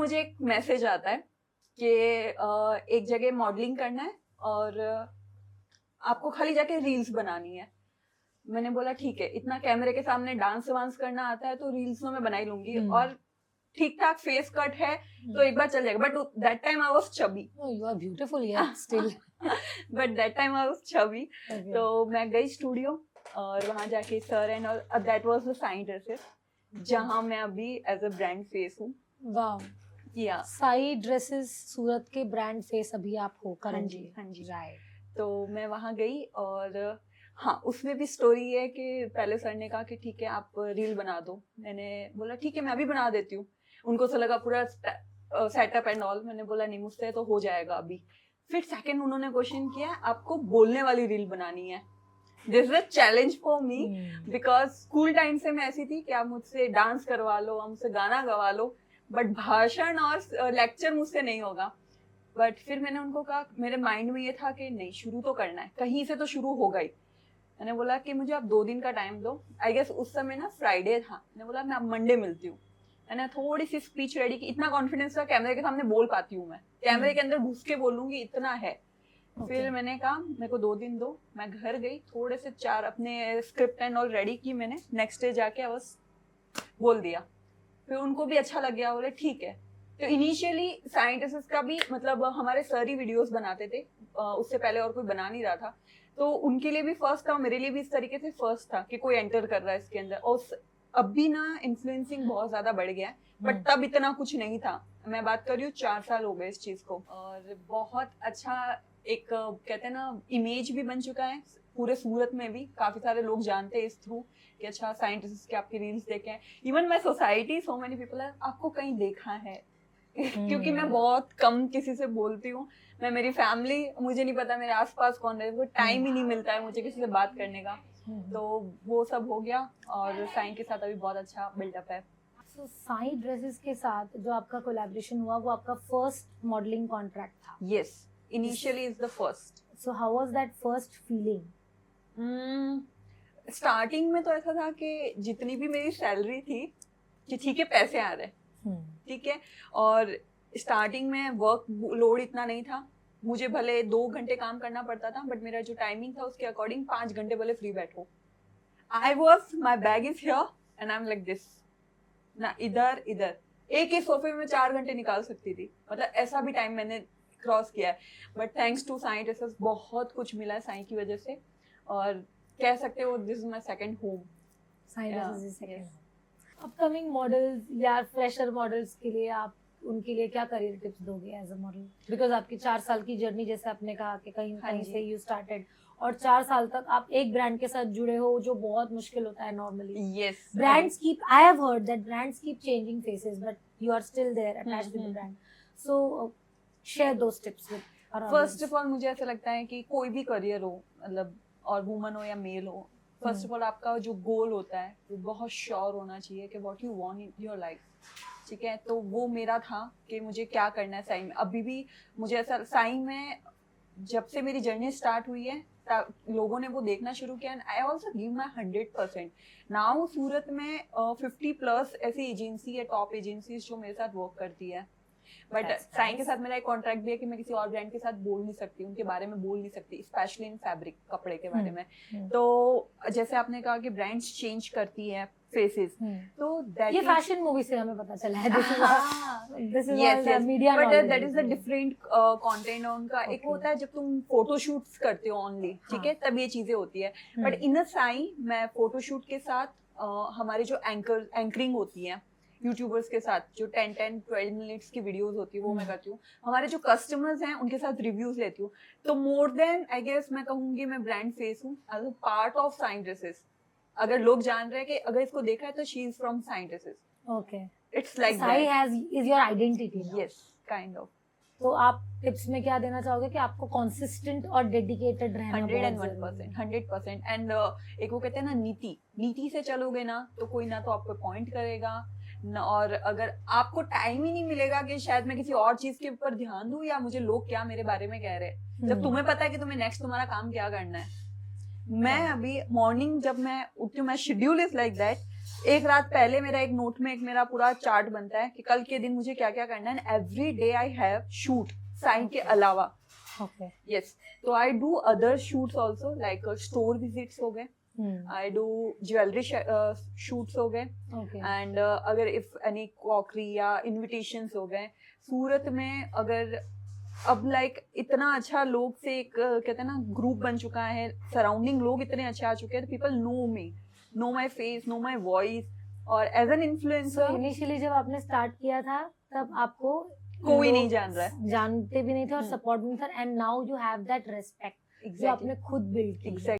मुझे एक मैसेज आता है कि एक जगह मॉडलिंग करना है और आपको खाली जाके रील्स बनानी है। मैंने बोला ठीक है, इतना कैमरे के सामने डांस वांस करना आता है तो रील्स तो मैं बना ही लूंगी, और ठीक ठाक फेस कट है तो एक बार चल जाएगा। But that time I was chubby. You are beautiful यार still. But that time I was chubby. तो मैं गई स्टूडियो और वहां जाके sir and all, that was the sign dresses जहां मैं अभी एज अ ब्रांड फेस हूँ। वाओ, या साई ड्रेसेस सूरत के ब्रांड फेस अभी आप हो करंटली। हाँ जी। राइट। तो मैं वहां गई और हाँ, उसमें भी स्टोरी है कि पहले सर ने कहा कि ठीक है आप रील बना दो। मैंने बोला ठीक है मैं अभी बना देती हूँ। उनको तो लगा पूरा सेटअप एंड ऑल। मैंने बोला नहीं, मुझसे तो हो जाएगा अभी। फिर सेकंड उन्होंने क्वेश्चन किया, आपको बोलने वाली रील बनानी है। This is a challenge for me because school time से मैं ऐसी थी कि आप मुझसे डांस करवा लो, आप मुझसे गाना गवा लो, बट भाषण और लेक्चर मुझसे नहीं होगा। बट फिर मैंने उनको कहा, मेरे माइंड में ये था कि नहीं, शुरू तो करना है, कहीं से तो शुरू होगा ही। मैंने बोला कि मुझे आप 2 दिन का टाइम दो। आई गेस उस समय ना फ्राइडे था। मैंने बोला मैं अब मंडे मिलती हूँ। मैंने थोड़ी सी स्पीच रेडी की, इतना कॉन्फिडेंस था कैमरे के सामने बोल पाती हूँ मैं, कैमरे के अंदर घुस के बोलूंगी इतना है। फिर मैंने कहा मेरे को 2 दिन दो। मैं घर गई, थोड़े से 4 अपने स्क्रिप्ट एंड ऑल रेडी की मैंने। नेक्स्ट डे जाके बस बोल दिया। फिर उनको भी अच्छा लग गया, बोले ठीक है। तो इनिशियली साइंटिस्ट का भी मतलब हमारे सर ही वीडियोस बनाते थे, उससे पहले और कोई बना नहीं रहा था। तो उनके लिए भी फर्स्ट था, मेरे लिए भी इस तरीके से फर्स्ट था कि कोई एंटर कर रहा है इसके अंदर। और अब भी ना इन्फ्लुएंसिंग बहुत ज्यादा बढ़ गया है, बट तब इतना कुछ नहीं था। मैं बात कर रही हूँ 4 साल हो गए इस चीज को, और बहुत अच्छा एक कहते हैं ना इमेज भी बन चुका है पूरे सूरत में भी। काफी सारे लोग जानते हैं इस थ्रू कि अच्छा साइंटिस्ट के आपके रील्स देखे हैं। Even my society, so many people है आपको कहीं देखा है। क्योंकि मैं बहुत कम किसी से बोलती हूँ। मैं, मेरी फैमिली, मुझे नहीं पता मेरे आसपास कौन है, वो टाइम ही नहीं मिलता है मुझे किसी से बात करने का। तो वो सब हो गया, और साइन के साथ अभी बहुत अच्छा बिल्डअप है। सो साई ड्रेसेस के साथ जो आपका कोलैबोरेशन हुआ वो आपका फर्स्ट मॉडलिंग कॉन्ट्रैक्ट था? Yes, initially is the first. So how was that first feeling? Starting में तो ऐसा था कि जितनी भी मेरी सैलरी थी कि ठीक है पैसे आ रहे, ठीक है। और स्टार्टिंग में वर्क लोड इतना नहीं था। मुझे भले 2 घंटे काम करना पड़ता था, बट मेरा जो टाइमिंग था उसके अकॉर्डिंग 5 घंटे भले फ्री बैठो। I was, my bag is here and I am like this, ना इधर इधर। एक ही सोफे में 4 घंटे निकाल सकती थी, मतलब ऐसा भी टाइम मैंने क्रॉस किया है। But thanks to Sai dresses बहुत कुछ मिला है साई की वजह से, और कह सकते हो this is my second home. Sai dresses is second home. Upcoming models या फ्रेशर मॉडल्स के लिए आप उनके लिए क्या करियर टिप्स दोगे एज अ मॉडल? बिकॉज आपकी 4 साल की जर्नी, जैसे आपने कहा कि कहीं कहीं से यू स्टार्टेड, और 4 साल तक आप एक ब्रांड के साथ जुड़े हो, जो बहुत मुश्किल होता है normally. Yes, brands keep, I have heard that brands keep changing faces but you are still there attached with the brand. So share those tips with our audience. First of all मुझे ऐसा लगता है कि कोई भी career हो, मतलब और वुमन हो या मेल हो, फर्स्ट ऑफ ऑल आपका जो गोल होता है वो बहुत श्योर होना चाहिए कि what you want in your life, ठीक है। तो वो मेरा था कि मुझे क्या करना है साई में। अभी भी मुझे ऐसा, साई में जब से मेरी जर्नी स्टार्ट हुई है लोगों ने वो देखना शुरू किया, and I also give my 100%। Now Surat में 50+ ऐसी एजेंसी है, टॉप एजेंसीज जो मेरे साथ वर्क करती है। बट साई के साथ मेरा एक कॉन्ट्रैक्ट भी है कि मैं किसी और ब्रांड के साथ बोल नहीं सकती, उनके बारे में बोल नहीं सकती, स्पेशली इन फैब्रिक, कपड़े के बारे में। तो जैसे आपने कहा कि ब्रांड्स चेंज करती है फेसेस, तो ये फैशन मूवी से हमें पता चला है। This is media but that is the different content उनका। एक होता है जब तुम फोटोशूट्स करते हो ओनली, ठीक है, तब ये चीजें होती है। बट इन अ साई मैं फोटोशूट के साथ हमारी जो एंकरिंग होती है यूट्यूबर्स के साथ, जो 10-12 मिनट्स की वीडियोस होती है वो मैं करती हूँ। हमारे जो कस्टमर्स हैं उनके साथ रिव्यूज लेती हूँ। तो मोर देन आई गेस मैं कहूंगी मैं ब्रांड फेस हूँ as a part of Sai dresses. अगर लोग जान रहे हैं कि अगर इसको देखा है तो she is from Sai dresses. Okay, it's like Sai is your identity. Yes, kind of. तो आप टिप्स में क्या देना चाहोगे कि आपको कंसिस्टेंट और डेडिकेटेड रहना 101%, 100%। एंड एक वो कहते हैं ना नीति से चलोगे ना तो कोई ना तो आपको पॉइंट करेगा न, और अगर आपको टाइम ही नहीं मिलेगा कि शायद मैं किसी और चीज के ऊपर ध्यान दूं या मुझे लोग क्या मेरे बारे में कह रहे हैं, जब तुम्हें पता है कि तुम्हें नेक्स्ट तुम्हारा काम क्या करना है। मैं अभी मॉर्निंग जब मैं उठती हूँ, मैं शेड्यूल इज लाइक दैट, एक रात पहले मेरा एक नोट में एक मेरा पूरा चार्ट बनता है कि कल के दिन मुझे क्या क्या करना है, and every day I have shoot sign के अलावा। Okay. यस, तो I do other shoots also, like store visits हो गए, आई डू ज्वेलरी शूट्स हो गए, Okay. एंड अगर इफ एनी क्रॉकरी या इनविटेशंस हो गए सूरत में, अगर अब लाइक इतना अच्छा लोग से एक कहते हैं ना ग्रुप बन चुका है, सराउंडिंग लोग इतने अच्छे आ चुके हैं, people know me, know my face, know my voice, और as an So influencer initially जब आपने स्टार्ट किया था तब आपको कोई लोग नहीं जान रहा है, जानते भी नहीं थे और हम्म। सपोर्ट भी नहीं था, and now you have that respect जो एग्जैक्टली आपने खुद बिल्ड की है।